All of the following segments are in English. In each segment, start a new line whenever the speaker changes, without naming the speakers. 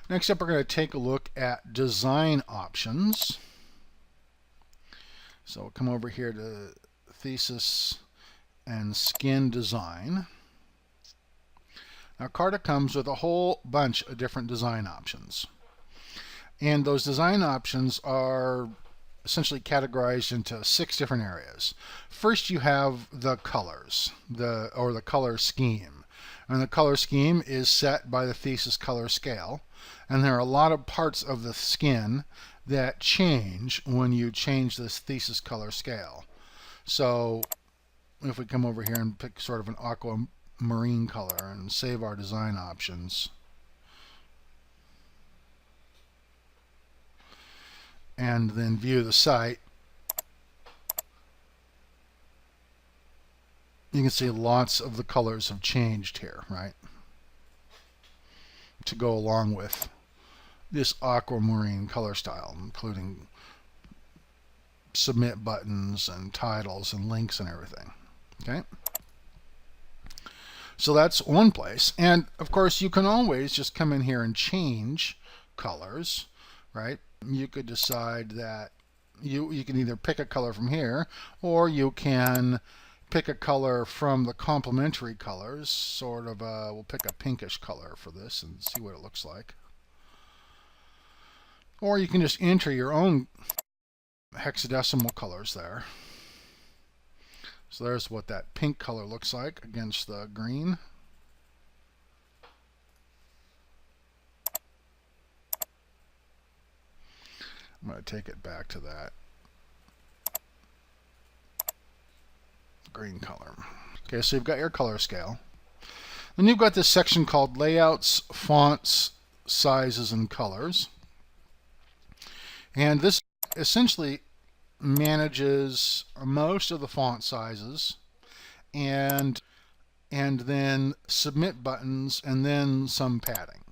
Next up, we're going to take a look at design options. So we'll come over here to Thesis and Skin Design. Now, Carta comes with a whole bunch of different design options. And those design options are essentially categorized into 6 different areas. First, you have the colors, or the color scheme. And the color scheme is set by the Thesis Color Scale. And there are a lot of parts of the skin that change when you change this Thesis Color Scale. So if we come over here and pick sort of an aquamarine color and save our design options, and then view the site, you can see lots of the colors have changed here, right? To go along with this aquamarine color style, including submit buttons and titles and links and everything. Okay? So that's one place. And of course, you can always just come in here and change colors, right? You could decide that you can either pick a color from here, or you can pick a color from the complementary colors, sort of we'll pick a pinkish color for this and see what it looks like. Or you can just enter your own hexadecimal colors there. So there's what that pink color looks like against the green. I'm going to take it back to that green color. Okay, so you've got your color scale. Then you've got this section called Layouts, Fonts, Sizes, and Colors. And this essentially manages most of the font sizes and then submit buttons and then some padding.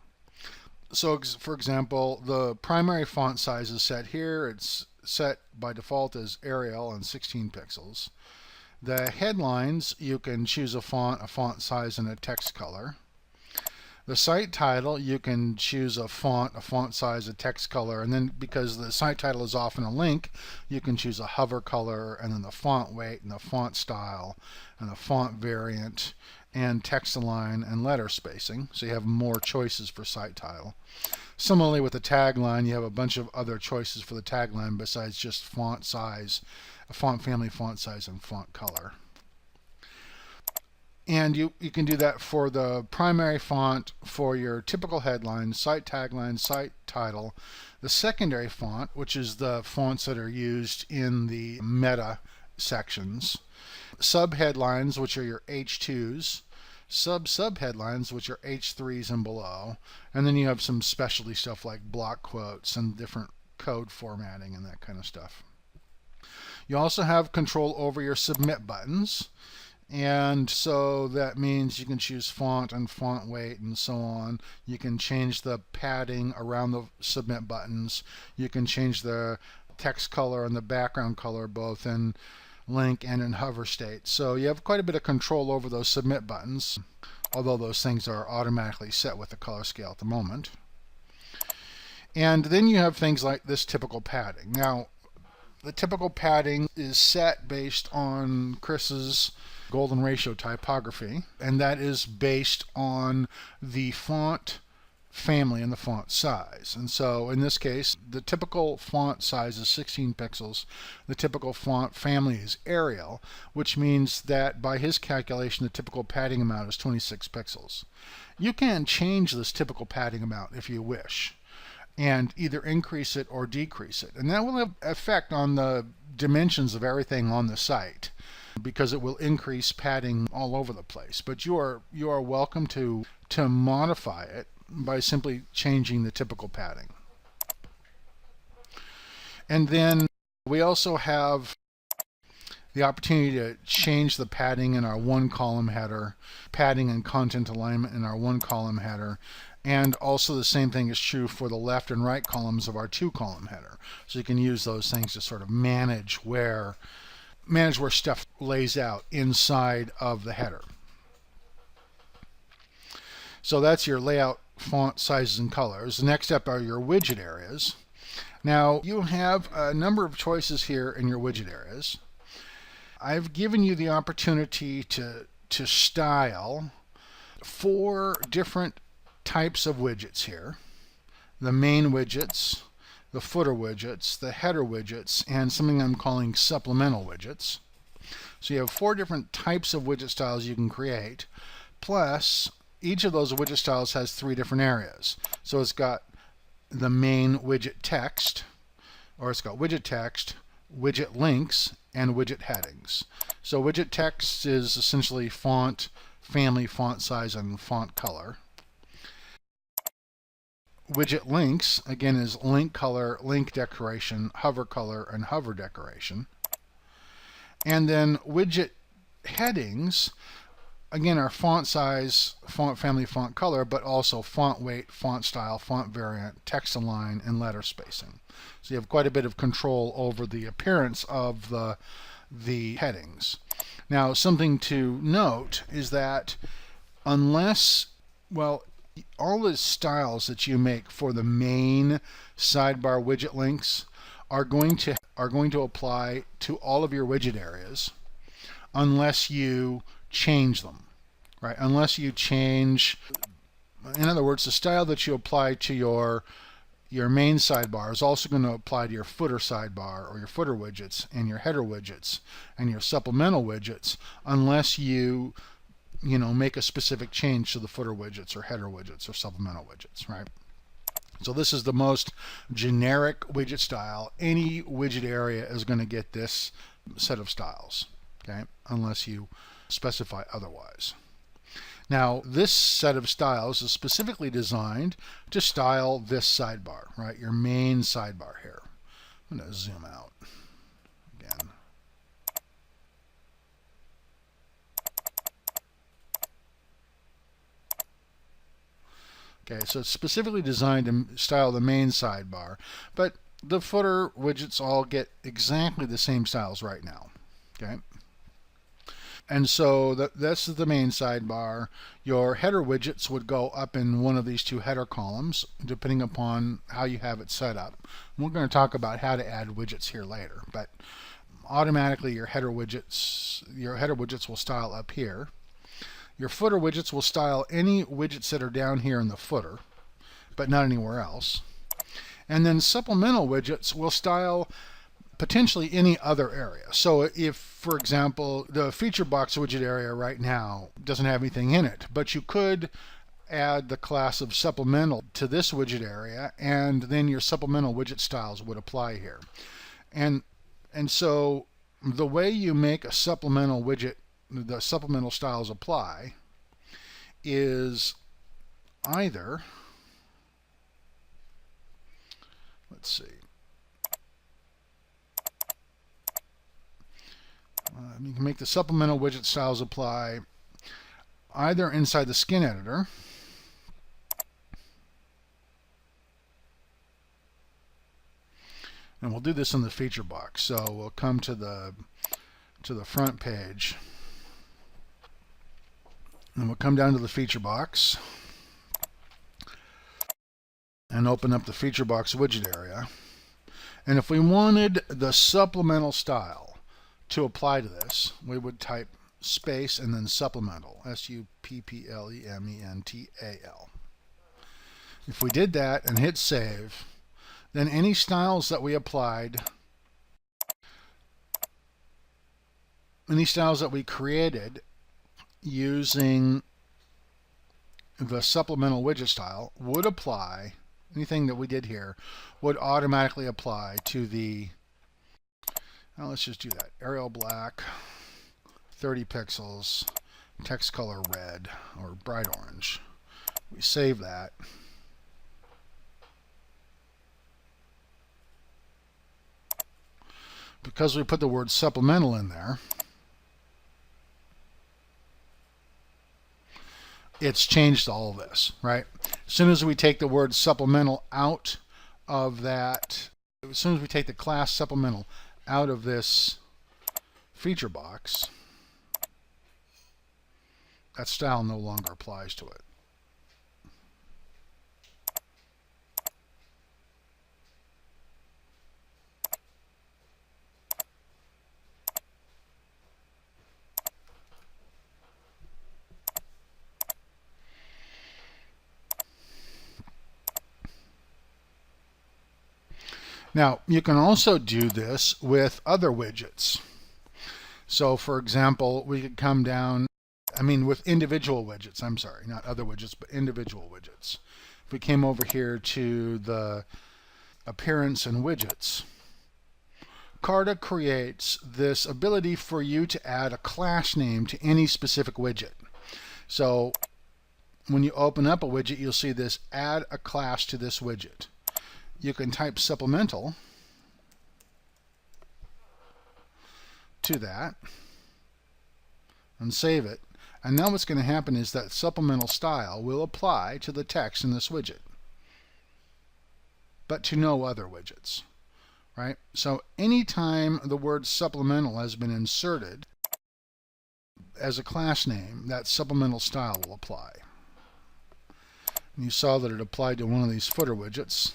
So for example, the primary font size is set here. It's set by default as Arial and 16 pixels. The headlines, you can choose a font size, and a text color. The site title, you can choose a font size, a text color, and then because the site title is often a link, you can choose a hover color, and then the font weight, and the font style, and the font variant, and text align, and letter spacing. So you have more choices for site title. Similarly with the tagline, you have a bunch of other choices for the tagline besides just font size, font family, font size, and font color. And you can do that for the primary font for your typical headline, site tagline, site title. The secondary font, which is the fonts that are used in the meta sections. Subheadlines, which are your H2s. Subheadlines, which are H3s and below. And then you have some specialty stuff like block quotes and different code formatting and that kind of stuff. You also have control over your submit buttons. And so that means you can choose font and font weight and so on. You can change the padding around the submit buttons. You can change the text color and the background color both in link and in hover state. So you have quite a bit of control over those submit buttons, although those things are automatically set with the color scale at the moment. And then you have things like this typical padding. Now, the typical padding is set based on Chris's golden ratio typography, and that is based on the font family and the font size. And so in this case, the typical font size is 16 pixels. The typical font family is Arial, which means that by his calculation, the typical padding amount is 26 pixels. You can change this typical padding amount if you wish, and either increase it or decrease it. And that will have effect on the dimensions of everything on the site, because it will increase padding all over the place. But you are welcome to modify it by simply changing the typical padding. And then we also have the opportunity to change the padding in our one column header, padding and content alignment in our one column header, and also the same thing is true for the left and right columns of our two column header. So you can use those things to sort of manage where stuff lays out inside of the header. So that's your layout, font sizes and colors. The next step are your widget areas. Now you have a number of choices here in your widget areas. I've given you the opportunity to style 4 different types of widgets here. The main widgets, the footer widgets, the header widgets, and something I'm calling supplemental widgets. So you have 4 different types of widget styles you can create, plus each of those widget styles has 3 different areas. So it's got the main widget text, or it's got widget text, widget links, and widget headings. So widget text is essentially font family, font size, and font color. Widget links, again, is link color, link decoration, hover color, and hover decoration. And then widget headings, again, are font size, font family, font color, but also font weight, font style, font variant, text align, and letter spacing. So you have quite a bit of control over the appearance of the headings. Now, something to note is that unless, well, all the styles that you make for the main sidebar widget links are going to apply to all of your widget areas unless you change them, right? Unless you change, in other words, the style that you apply to your main sidebar is also going to apply to your footer sidebar or your footer widgets and your header widgets and your supplemental widgets unless you make a specific change to the footer widgets or header widgets or supplemental widgets, right? So this is the most generic widget style. Any widget area is going to get this set of styles, okay, unless you specify otherwise. Now, this set of styles is specifically designed to style this sidebar, right? Your main sidebar here. I'm going to zoom out again. Okay, so it's specifically designed to style the main sidebar, but the footer widgets all get exactly the same styles right now. Okay. And so this is the main sidebar. Your header widgets would go up in one of these 2 header columns, depending upon how you have it set up. We're going to talk about how to add widgets here later, but automatically your header widgets will style up here. Your footer widgets will style any widgets that are down here in the footer, but not anywhere else. And then supplemental widgets will style potentially any other area. So if, for example, the feature box widget area right now doesn't have anything in it, but you could add the class of supplemental to this widget area, and then your supplemental widget styles would apply here. And so the way you make a supplemental widget, the supplemental styles apply, is either, let's see, you can make the supplemental widget styles apply either inside the skin editor, and we'll do this in the feature box. So we'll come to the front page, and we'll come down to the feature box and open up the feature box widget area. And if we wanted the supplemental style to apply to this, we would type space and then supplemental, supplemental. If we did that and hit save, then any styles that we applied, any styles that we created using the supplemental widget style would apply, anything that we did here would automatically apply to the, now let's just do that, Arial black, 30 pixels, text color red or bright orange. We save that. Because we put the word supplemental in there, it's changed all of this, right? As soon as we take the word supplemental out of that, as soon as we take the class supplemental out of this feature box, that style no longer applies to it. Now, you can also do this with other widgets. So, for example, we could come down, with individual widgets, I'm sorry, not other widgets, but individual widgets. If we came over here to the appearance and widgets, Carta creates this ability for you to add a class name to any specific widget. So when you open up a widget, you'll see this add a class to this widget. You can type supplemental to that and save it. And now what's going to happen is that supplemental style will apply to the text in this widget, but to no other widgets. Right? So anytime the word supplemental has been inserted as a class name, that supplemental style will apply. And you saw that it applied to one of these footer widgets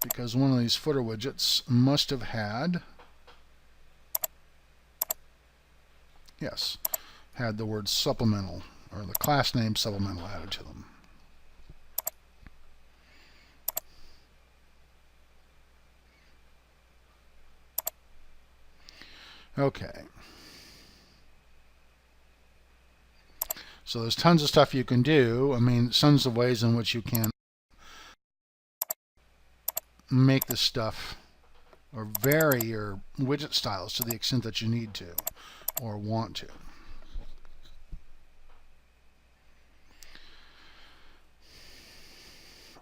because one of these footer widgets must have had, had the word supplemental or the class name supplemental added to them. Okay. So there's tons of stuff you can do. Tons of ways in which you can make this stuff or vary your widget styles to the extent that you need to or want to.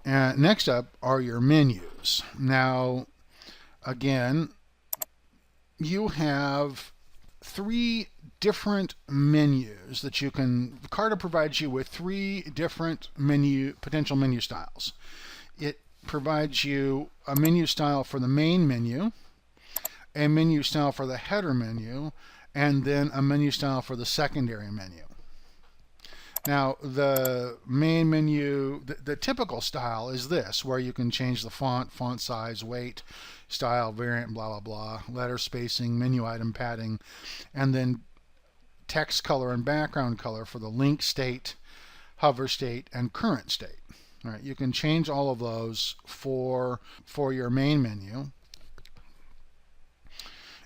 And next up are your menus. Now, again, you have 3 different menus that you can. Carta provides you with 3 different potential menu styles. It provides you a menu style for the main menu, a menu style for the header menu, and then a menu style for the secondary menu. Now, the main menu, the typical style is this, where you can change the font size, weight, style, variant, blah, blah, blah, letter spacing, menu item padding, and then text color and background color for the link state, hover state, and current state. All right, you can change all of those for your main menu.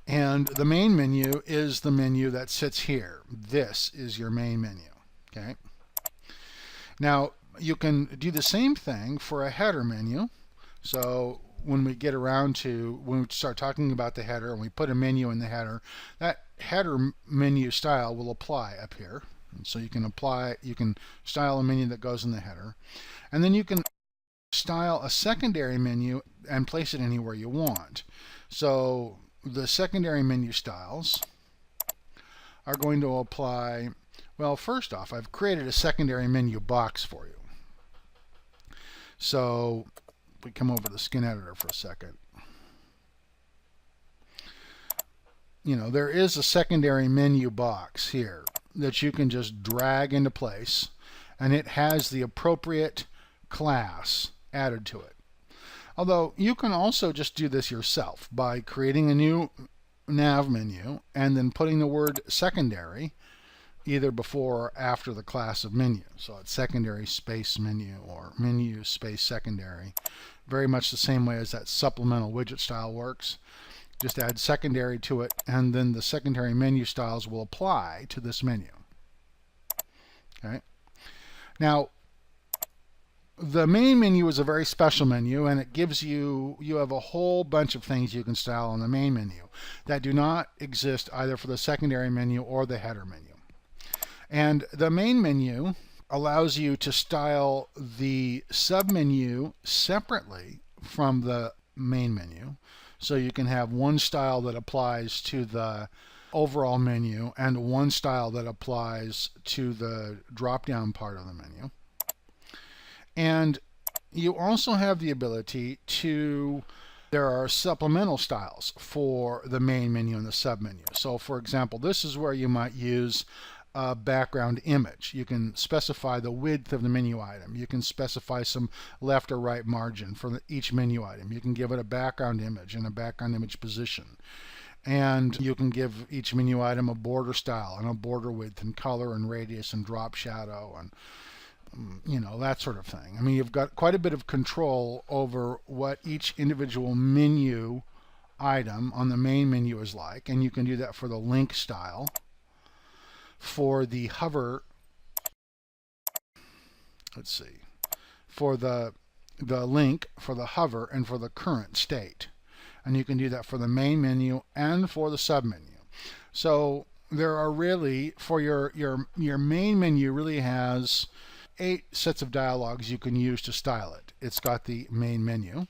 And the main menu is the menu that sits here. This is your main menu. Okay. Now, you can do the same thing for a header menu. So when we start talking about the header and we put a menu in the header, that header menu style will apply up here. And so you can style a menu that goes in the header. And then you can style a secondary menu and place it anywhere you want. So the secondary menu styles are going to apply. Well, first off, I've created a secondary menu box for you. So we come over to the skin editor for a second. There is a secondary menu box here that you can just drag into place, and it has the appropriate class added to it. Although you can also just do this yourself by creating a new nav menu and then putting the word secondary either before or after the class of menu. So it's secondary space menu or menu space secondary. Very much the same way as that supplemental widget style works. Just add secondary to it, and then the secondary menu styles will apply to this menu. Okay. Now, the main menu is a very special menu, and it gives you have a whole bunch of things you can style on the main menu that do not exist either for the secondary menu or the header menu. And the main menu allows you to style the submenu separately from the main menu. So you can have one style that applies to the overall menu and one style that applies to the drop-down part of the menu. And you also have the ability there are supplemental styles for the main menu and the submenu. So for example, this is where you might use a background image. You can specify the width of the menu item. You can specify some left or right margin for each menu item. You can give it a background image and a background image position. And you can give each menu item a border style and a border width and color and radius and drop shadow and you know, that sort of thing. I mean, you've got quite a bit of control over what each individual menu item on the main menu is like, and you can do that for the link style, for the hover, let's see, for the link, for the hover, and for the current state. And you can do that for the main menu and for the submenu. So there are really, for your main menu really has 8 sets of dialogues you can use to style it. It's got the main menu,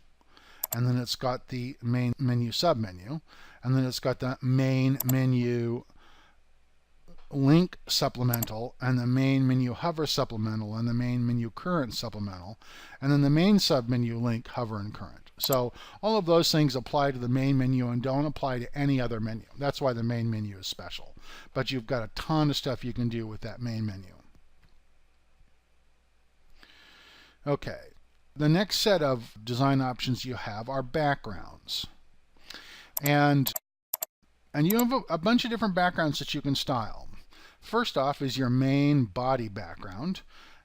and then it's got the main menu submenu, and then it's got the main menu link supplemental, and the main menu hover supplemental, and the main menu current supplemental, and then the main submenu link hover and current. So all of those things apply to the main menu and don't apply to any other menu. That's why the main menu is special. But you've got a ton of stuff you can do with that main menu. Okay, the next set of design options you have are backgrounds. And you have a bunch of different backgrounds that you can style. First off is your main body background.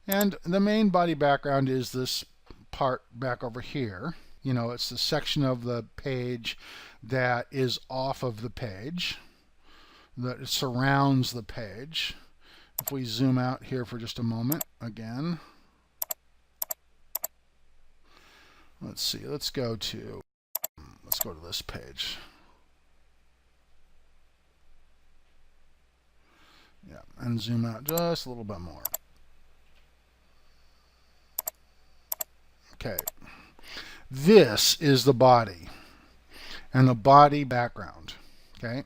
And the main body background is this part back over here. You know, it's the section of the page that is off of the page, that surrounds the page. If we zoom out here for just a moment again, let's see, let's go to this page. Yeah, and zoom out just a little bit more. Okay. This is the body and the body background. Okay.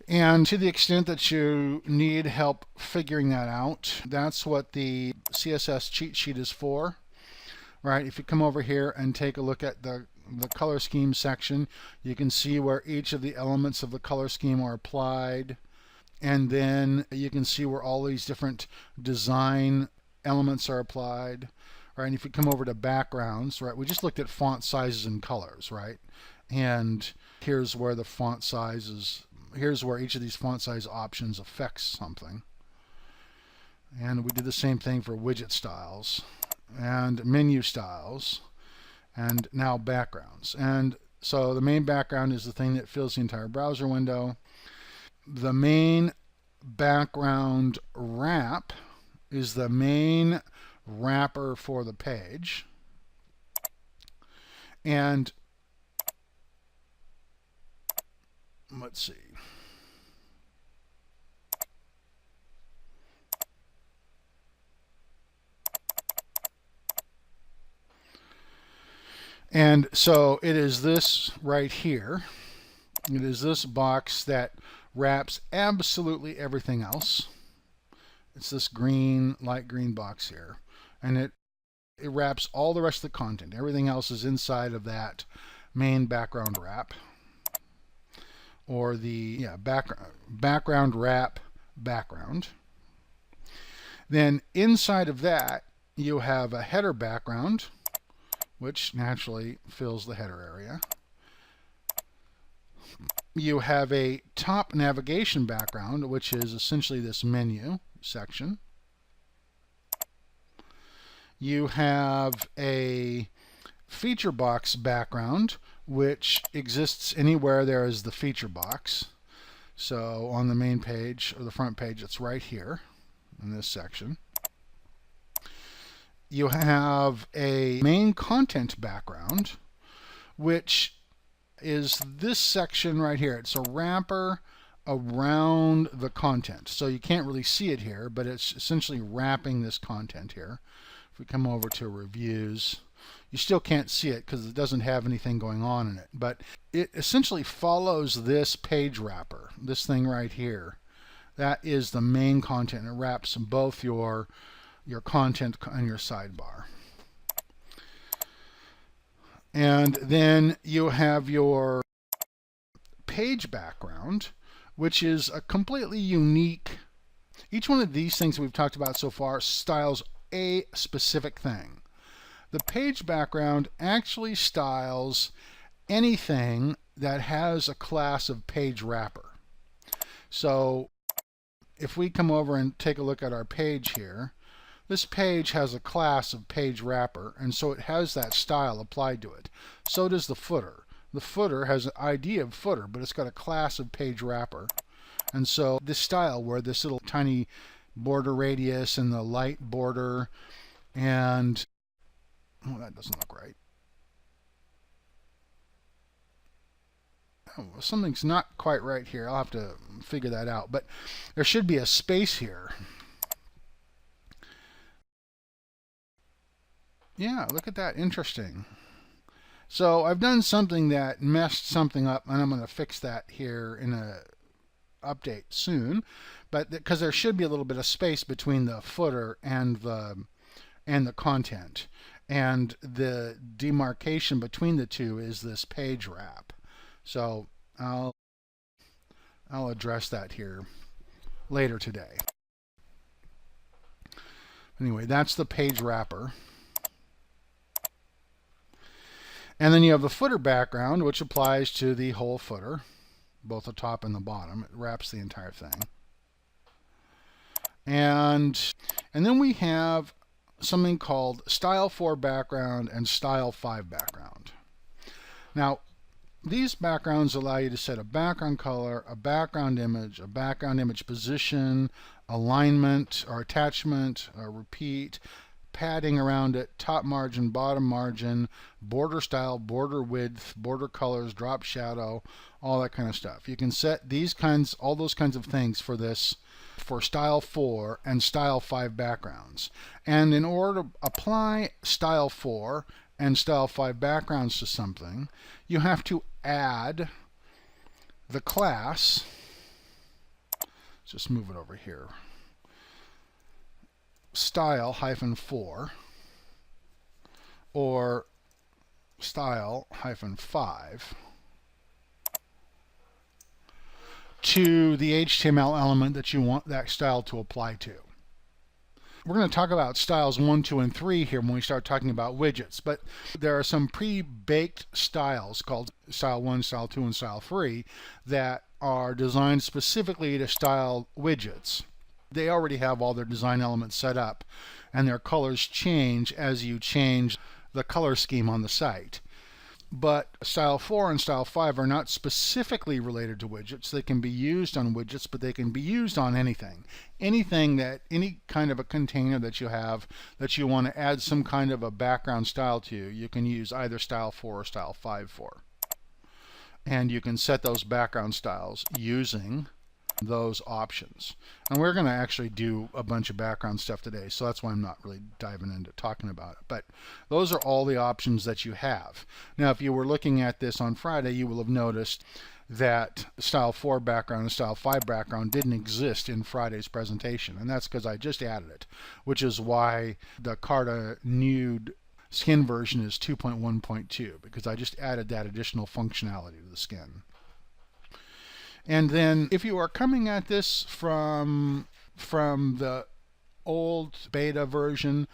And to the extent that you need help figuring that out, that's what the CSS cheat sheet is for. Right? If you come over here and take a look at the color scheme section, you can see where each of the elements of the color scheme are applied. And then you can see where all these different design elements are applied. Right? And if you come over to backgrounds, right, we just looked at font sizes and colors, right? And here's where the font sizes, here's where each of these font size options affects something. And we did the same thing for widget styles and menu styles and now backgrounds. And so the main background is the thing that fills the entire browser window. The main background wrap is the main wrapper for the page. And let's see. And so it is this right here. It is this box that wraps absolutely everything else. It's this green, light green box here. And it wraps all the rest of the content. Everything else is inside of that main background wrap. Or the background wrap background. Then inside of that, you have a header background, which naturally fills the header area. You have a top navigation background, which is essentially this menu section. You have a feature box background, which exists anywhere there is the feature box. So on the main page or the front page, it's right here in this section. You have a main content background, which is this section right here. It's a wrapper around the content. So you can't really see it here, but it's essentially wrapping this content here. If we come over to reviews, you still can't see it because it doesn't have anything going on in it. But it essentially follows this page wrapper, this thing right here. That is the main content. It wraps both your content and your sidebar. And then you have your page background, which is a completely unique. Each one of these things we've talked about so far styles a specific thing. The page background actually styles anything that has a class of page wrapper. So if we come over and take a look at our page here, This page has a class of page wrapper, and so it has that style applied to it. So does the footer. The footer has an ID of footer, but it's got a class of page wrapper. And so this style where this little tiny border radius and the light border and, oh, that doesn't look right. Oh, something's not quite right here. I'll have to figure that out. But there should be a space here. Yeah, look at that. Interesting. So I've done something that messed something up, and I'm going to fix that here in a update soon. But because there should be a little bit of space between the footer and the content, and the demarcation between the two is this page wrap. So I'll address that here later today. Anyway, that's the page wrapper. And then you have the footer background, which applies to the whole footer, both the top and the bottom. It wraps the entire thing. And then we have something called Style 4 background and Style 5 background. Now, these backgrounds allow you to set a background color, a background image position, alignment or attachment, or repeat, padding around it, top margin, bottom margin, border style, border width, border colors, drop shadow, all that kind of stuff. You can set all those kinds of things for this, for Style 4 and Style 5 backgrounds. And in order to apply Style 4 and Style 5 backgrounds to something, you have to add the class. Let's just move it over here. Style-4 or Style-5 to the HTML element that you want that style to apply to. We're going to talk about styles 1, 2, and 3 here when we start talking about widgets, but there are some pre-baked styles called Style 1, Style 2, and Style 3 that are designed specifically to style widgets. They already have all their design elements set up, and their colors change as you change the color scheme on the site. But Style 4 and Style 5 are not specifically related to widgets. They can be used on widgets, but they can be used on anything. Any kind of a container that you have that you want to add some kind of a background style to, you can use either Style 4 or Style 5 for. And you can set those background styles using those options. And we're going to actually do a bunch of background stuff today, so that's why I'm not really diving into talking about it. But those are all the options that you have. Now, if you were looking at this on Friday, you will have noticed that Style 4 background and Style 5 background didn't exist in Friday's presentation, and that's because I just added it, which is why the Carta nude skin version is 2.1.2, because I just added that additional functionality to the skin. And then if you are coming at this from the old beta version,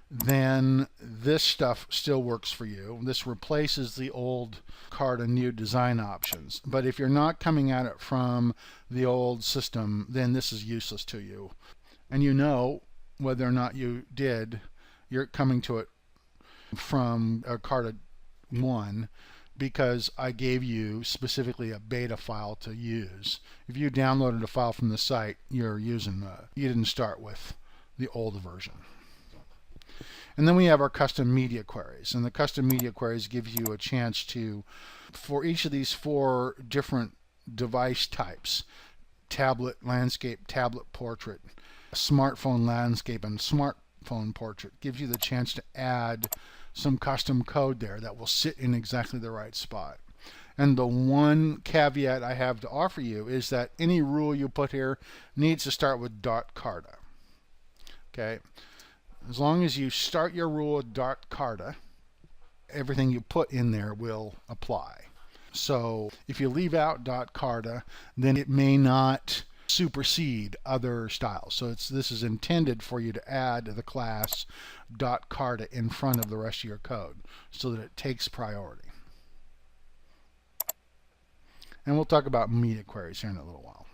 then this stuff still works for you. This replaces the old Carta new design options. But if you're not coming at it from the old system, then this is useless to you. And you know whether or not you're coming to it from Carta 1, because I gave you specifically a beta file to use. If you downloaded a file from the site, you didn't start with the old version. And then we have our custom media queries, and the custom media queries give you a chance to, for each of these 4 different device types, tablet, landscape, tablet, portrait, smartphone, landscape, and smartphone portrait, gives you the chance to add some custom code there that will sit in exactly the right spot. And the one caveat I have to offer you is that any rule you put here needs to start with .carta. Okay? As long as you start your rule with .carta, everything you put in there will apply. So if you leave out .carta, then it may not supersede other styles. So this is intended for you to add the class .carta in front of the rest of your code so that it takes priority. And we'll talk about media queries here in a little while.